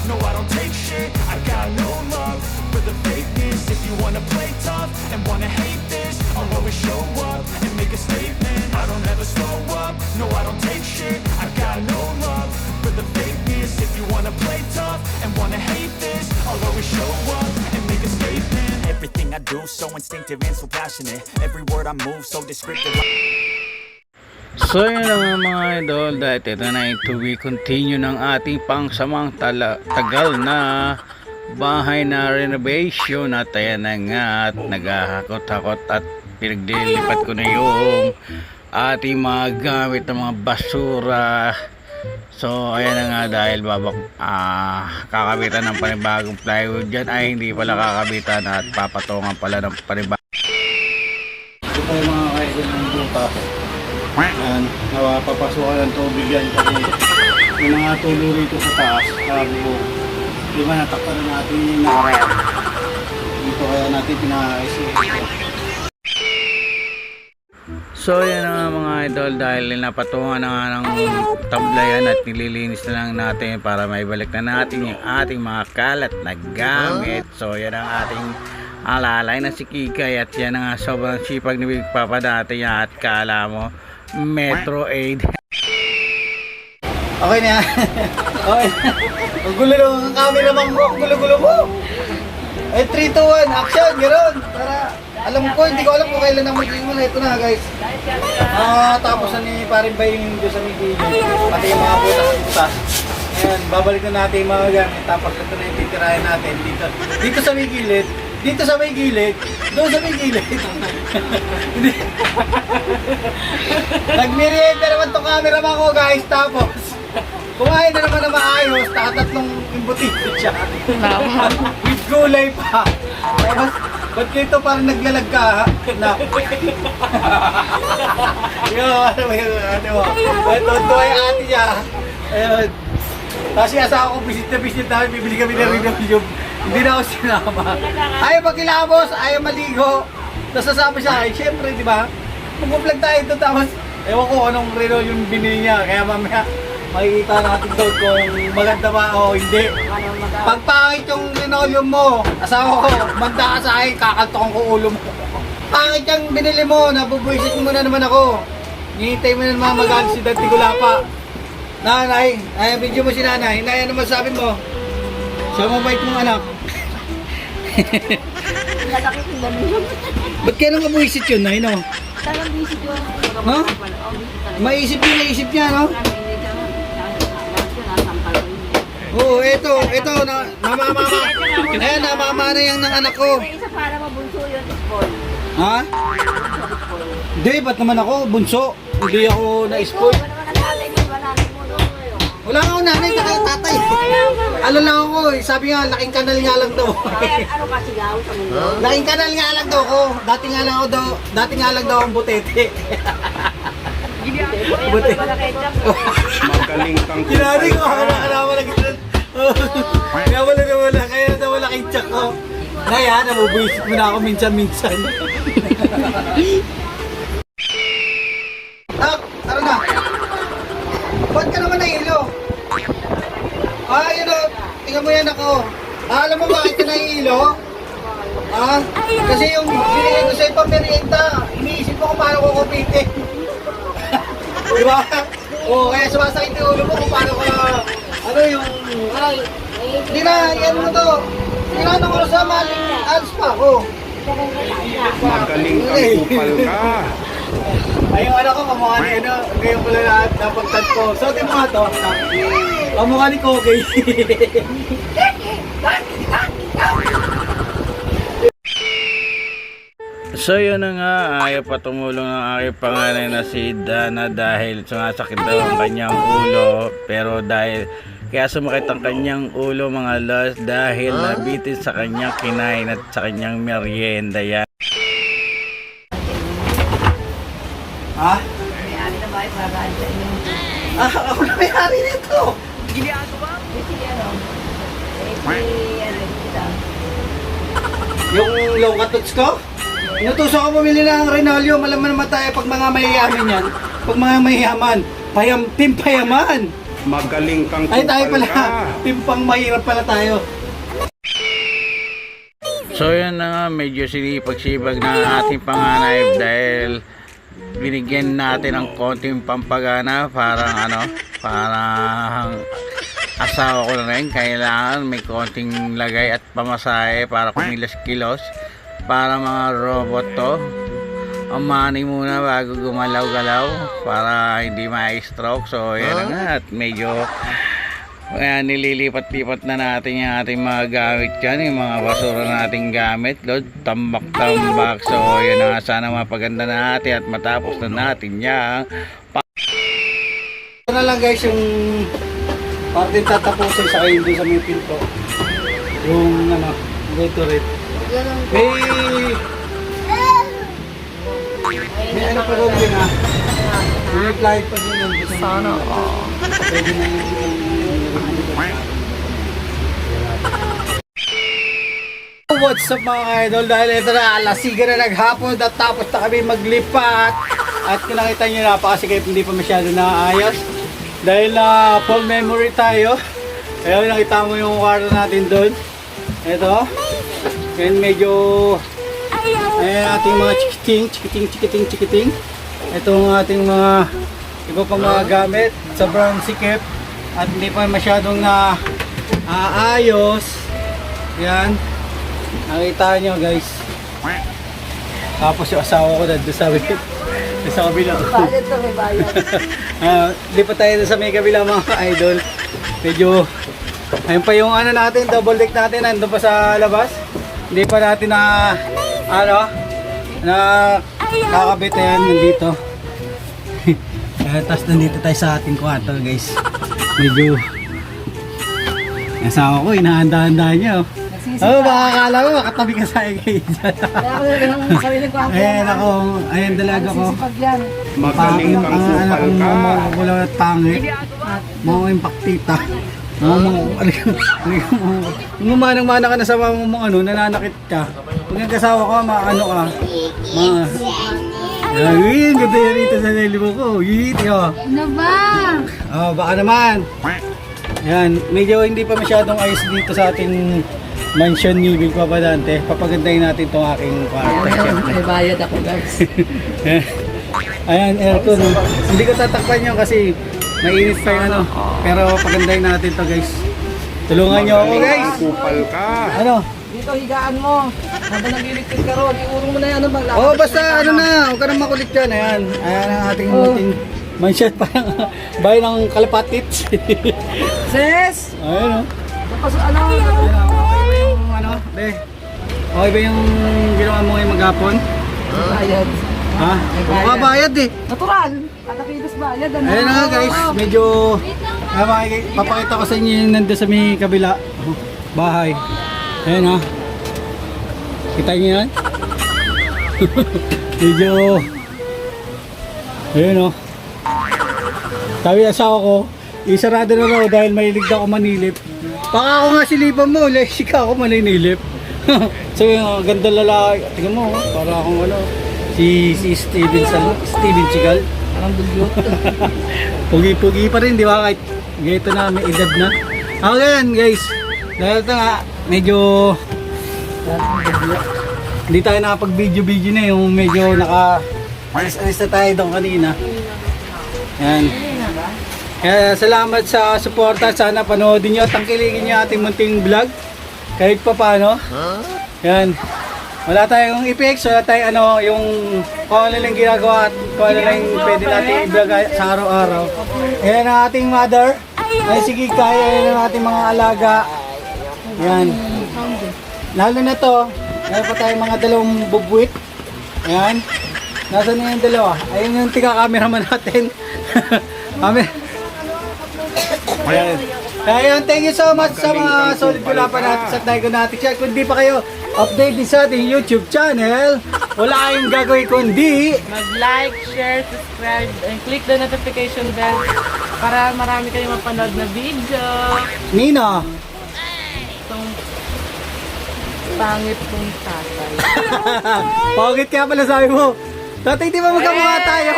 No, I don't take shit, I got no love for the fakeness. If you wanna play tough and wanna hate this, I'll always show up and make a statement. I don't ever slow up, no, I don't take shit, I got no love for the fakeness. If you wanna play tough and wanna hate this, I'll always show up and make a statement. Everything I do so instinctive and so passionate. Every word I move so descriptive. So yun lang mga idol, dahil ito na ito we continue ng ating pangsamang tagal na bahay na renovation at ayan na nga at naghahakot-hakot at pinagdilipat ko na yung ating mga gamit ng mga basura. So ayan na nga, dahil kakabitan ng panibagong plywood dyan ay hindi pala kakabitan at papatungan pala ng panibagong. Ito po yung mga kaibigan ng buta. Ayan, napapasukan ng tubig yan kasi yung mga tulo rito sa taas, sabi ko, di ba natakpan na natin yung nakaraan. Dito kaya natin pinakais ito. So yan na nga mga idol, dahil napatungan na nga ng tablayan at nililinis na lang natin para maibalik na natin yung ating mga kalat na gamit. So yan ang ating alalay na si Kikay at yan na nga, sobrang sipag ni Big Papa dati yan at kala mo Metro Aid. Okay na yan. Okay na. Ang gulo ng camera mo, ang gulo-gulo mo. Ay 3, 2, 1, action, gano'n. Para alam ko, hindi ko alam kung kailan ang magiging mo na. Ito na guys. Tapos na ni Parin Bay yung doon sa Miguel. Pati yung mga butas-butas. Ayan, babalik na natin yung mga gamit. Tapos ito na yung titirahin natin dito sa may gilid. Dito sa may gilid, doon sa may gilid. Nag-merienda naman itong cameraman ko guys. Tapos, kumain na naman na maayos. Tatlong imbutido siya. With gulay pa. Tapos, ba't kayo ito parang naglalag ka? Na. Ano ba yun? Ano mo? Ito ay ate niya. Ayun. Tapos yung asawa ko, visit na namin, bibili kami ng review. Hindi na ako sinama. Ayaw magkilabos, ayaw maligo. Tapos sasama siya, ay syempre, di ba? Mag-vlog tayo ito, tapos ewan ko anong relo yung binili niya. Kaya mamaya, makikita natin doon kung maganda ba o hindi. Pagpangit yung linoleum mo, asawa ko, manda ka sa akin, kakantokan ko ulo mo. Pangit yung binili mo, nabubwisit mo na naman ako. Hinihintay mo na naman mag-alis si Dante Gulapa. Nanay, ay video mo si nanay. Nanay, ano masasabi mo? Siya mabait mong anak. Ba't kaya nang mabuisit yun, Nay, no? Talagang visit yun. Ha? Maisip niya, no? Oo, ito, namamama. Ayan, namama na yung ng anak ko. May isa para mabunso yun, spoil. Ha? Hindi, ba't naman ako, bunso? Hindi ako na-spoil. Wala nga ako nanay, tatay. Ano lang ako, sabi nga, laking kanal nga lang daw. Ano ka sigaw sa mundo? Laking kanal nga lang daw ko. Dati nga lang daw ang butete. Buti. Magaling kang Kinari ko, naman na ganun. Kaya na wala kang tsak ko. Kaya, nabubuisit mo na ako minsan-minsan. Tara na. Ba't ka naman nahilo? Yun o. Tingnan mo yan ako. Alam mo bakit ka nahihilo? Kasi yung binigay ko sa'yo pamerienda, iniisip mo kung paano ko kupitin. Di ba? Kaya sumasakit yung ulo mo kung paano ka, hindi na, yan mo to. Tinanong ko sa maling alis pa ako. magaling kang kupal ka. Ay, yung anak ko, kamukha ni ngayon pala lahat napagtad ko. So, di mo nga to. Kamukha ni Kokey. So yun na nga, ayaw pa tumulong ng aking panganay na si Dana dahil sumasakit daw ang kanyang ulo. Pero dahil kaya sumakit ang kanyang ulo mga lods dahil nabitin sa kanyang kinain at sa kanyang merienda yan. Ha? May-ari na ba yung paraan sa inyo? Ako na may-ari nito! Ginagawa mo? Sige, ano? Yung low katuts ko? Inutuso ko bumili ng Rinaldo. Malaman naman tayo pag mga mayayaman yan. Pag mga mayayaman, team payaman. Magaling kang Ay, tayo kupal pala. ka. Timpang mahirap pala tayo. So yan na nga, medyo sinipag-sipag na ating panganay dahil binigyan natin ng konting pampagana, parang asawa ko na rin, kailangan may konting lagay at pamasahe para kumilos-kilos, para mga robot to. Amani muna bago gumalaw-galaw para hindi ma-stroke. So yan na nga, at medyo nililipat-lipat na natin yung ating mga gamit dyan, yung mga basura nating gamit, Lord, tambak-tambak. So yun na nga, sana mapaganda natin at matapos na natin yan. Ito na lang guys yung parte tatapusin sa kayo doon sa may pinto. Yung Gatorade. May ano pa doon din ha. May flight pa doon doon. Sana. Pwede na yung what's up mga idol, dahil ito na alasiga na naghapon at tapos na kami maglipat at kung nakita nyo napakasikip, hindi pa masyado naayos dahil na full memory tayo. Ayun, nakita mo yung kwarto natin doon, ito and medyo ayan ating mga chikiting itong ating mga iba pang mga gamit, sobrang sikip at hindi pa masyadong na aayos. Yan, nakita nyo guys. Tapos yung asawa ko doon sa kabila. Bayad to, may bayad. Di pa tayo doon sa may kabila mga idol. Medyo ayun pa yung ano natin, double deck natin nandun pa sa labas. Hindi pa natin na kakabit. Ayan, nandito. Tapos nandito tayo sa ating kwarto guys. Medyo asawa ko, inahanda-handa niya. Baka akala mo, makatabi ka sa akin guys. Ayan ako, ayan dalaga ko. Magaling kang kupal ka. Wala na tangit. Mga impaktita. Umanang-mana ka na sa mga nananakit ka. Pag nagkasawa ka, maano ka. Ayun, ganda yan rito sa nilibo ko. Ano ba? Baka naman. Ayan, medyo hindi pa masyadong ayos dito sa ating mansion ni Big Papa Dante. Papagandahin natin itong aking kwarto. May bayad ako guys. Ayan, aircon. Hindi ko tatakpan yun kasi mainit pa yung Pero pagandahin natin to guys. Tulungan nyo ako guys. Magaling kang kupal ka. Ano? Dito higaan mo. Habang nagliligpit ka ron, iurong mo na yan. Basta huwag ka nang makulit dyan. Ayan, ayan ang ating munting mansion. Parang bahay ng kalapatit. Sis! Ayan Tapos Ayan okay ba yung ginawa mo ngayong maghapon? bayad. Ha? Bayad eh. Natural. Katakilos bayad. Ayan na nga guys, medyo papakita ko sa inyo yung nandun sa may kabila bahay. Ayan ha. Kita nyo yan? Medyo ayan o. Sabi asawa ko, isarado na raw dahil mahilig daw ako manilip. Baka ako nga silipan mo, like ako maninilip. So yung ganda lalaki, tingnan mo, para akong si Steven Seagal. Parang dugyot. Pugi-pugi pa rin, di ba? Kahit ganito na, may edad na. Okay yan guys, dahil ito nga, medyo hindi tayo nakapag-video na yung medyo alis na tayo doon kanina. Yan. Kaya salamat sa suporta, sana panoodin nyo at tangkilikin nyo ating munting vlog kahit pa paano. Yan. Wala tayong effects, wala tayong yung kung ano lang ginagawa at kung ano lang pwede natin i-vlog sa araw-araw. Yan ang ating mother. Ay sige, kaya yan ang ating mga alaga. Yan. Lalo na to, meron pa tayong mga dalawang bubwit. Yan. Nasaan na yung dalawa? Ayun yung tika-cameraman natin. Ayan. Ayan, thank you so much sa mga solid gulapan natin sa Taigo natin siya. Kung di pa kayo update din sa ating YouTube channel, wala kayong gagawin kundi mag-like, share, subscribe, and click the notification bell para marami kayong mapanood na video. Nina. Itong pangit kong tatay. Pagit kaya pala sabi mo. Tatay, di ba magkamukha tayo?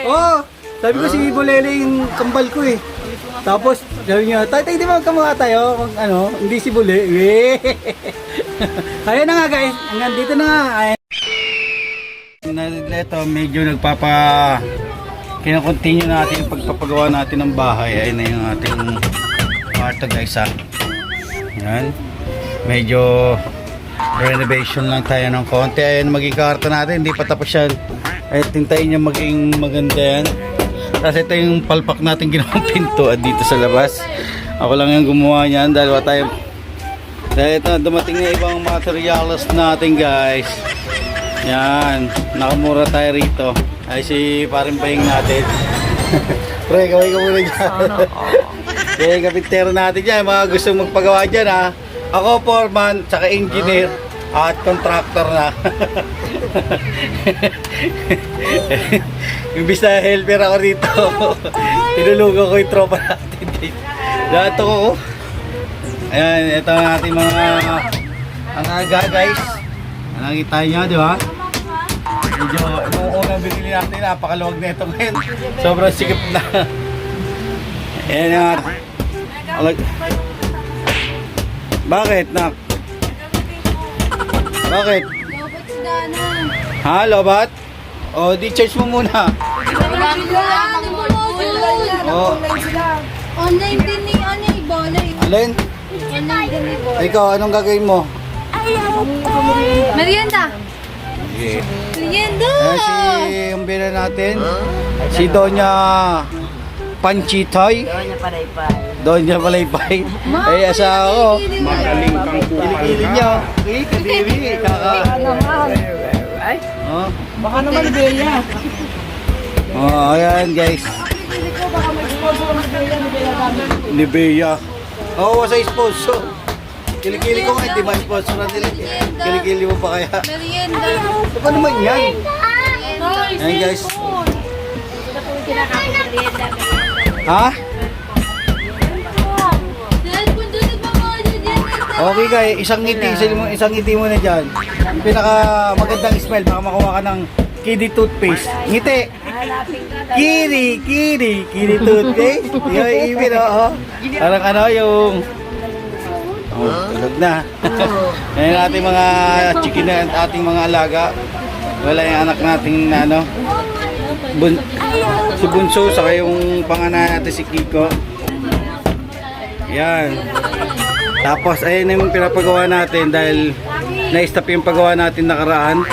Oh, sabi ko si Bolele yung kambal ko eh. Hindi ko nga Tapos, sabi niya, tay, di ba kamukha tayo? Kung ano, hindi si Buli. Ayun na nga guys, hanggang dito na nga. Ito, medyo kinakontinue natin yung pagpapagawa natin ng bahay. Ayun na yung ating kwarto guys ha. Yan. Medyo renovation lang tayo ng konti. Ayun, maging kwarto natin, hindi pa tapos yan. Ay, tintayin niya maging maganda yan. Tapos ito yung palpak natin ginawang pinto at dito sa labas. Ako lang yung gumawa niyan dahil wala tayo. Dahil ito, dumating na ibang materials natin guys. Yan, nakamura tayo rito. Ay si paring baying natin. Pre, kaway ka muna dyan. Kaya yung kapitero natin dyan, mga gustong magpagawa dyan ha. Ako foreman, tsaka engineer at contractor na. Imbis na helper ako dito. Tinulugan ko yung tropa natin. Lahat ako. Ayan, ito ang ating mga ang aga guys. Nakikita nyo, di ba? Medyo, nung unang binili natin, napakaluwag na ito ngayon. Sobrang sikip na. Ayan nga. Bakit, nak? Bakit? Lobat si Dana. Ha, lobat? O, di charge mo muna. Wala sila. O, Online din ni Bola. Alin? Online din ni Bola. Ikaw, anong gagawin mo? Merienda. Okay. Merienda. Yung bila natin, si Doña Panchitoy. Doña Palaypay. Ay, asawa ko. Magaling kang kupal Kilikili ka. niyo. Kadiri. Oh. Baka naman Bea. Oh, ayan guys. Ni Bea. Oo, sa sponsor. Kilikili ko nga, hindi ma-sponsor natin. Kilikili mo pa kaya. Merienda. Ano pa naman yan? Ayan guys. Ha? Dahil kung doon nagmamahalo dyan. Okay guys, isang ngiti mo na dyan. Yung pinaka magandang smell, baka makuha ka ng Kiddy toothpaste. Ngiti! Kiddy toothpaste. Yung ibig, oh. Parang ano yung... Oh, tulog na. Ayan ating mga chicken na ating mga alaga. Wala yung anak nating ano. Si Bunso, saka yung panganay natin si Kiko. Yan. Tapos ayun yung pinapagawa natin dahil na-stop yung paggawa natin nakaraan.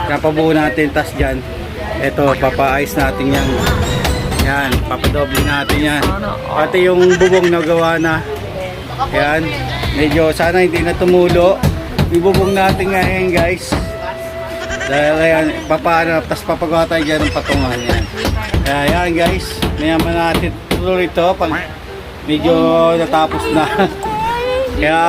Napabuo natin, tas dyan eto, papaayos natin yan. Yan, papadoble natin yan. Pati yung bubong na gawa na. Yan, medyo sana hindi na tumulo. Ibubong natin ngayon guys. Dahil ayan, tas papagawa tayo dyan ng patungan yan. Kaya yan guys, mayaman natin tuloy ito pag medyo natapos na. Kaya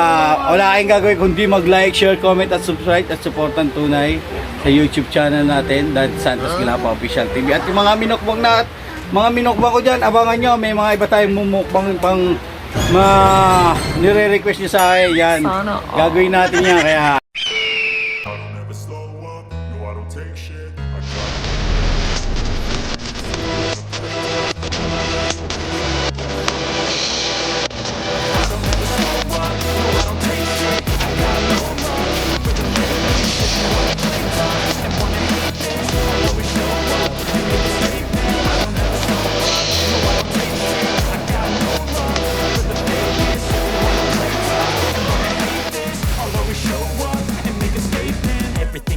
wala kayong gagawin kundi mag-like, share, comment at subscribe at supportan tunay sa YouTube channel natin, Dan Santos Gilapa Official TV. At yung mga minukbang ko dyan, abangan nyo, may mga iba tayong mumukbang pang nire-request nyo sa akin. Yan, gagawin natin yan. Kaya I don't ever slow up, no I don't take shit. I got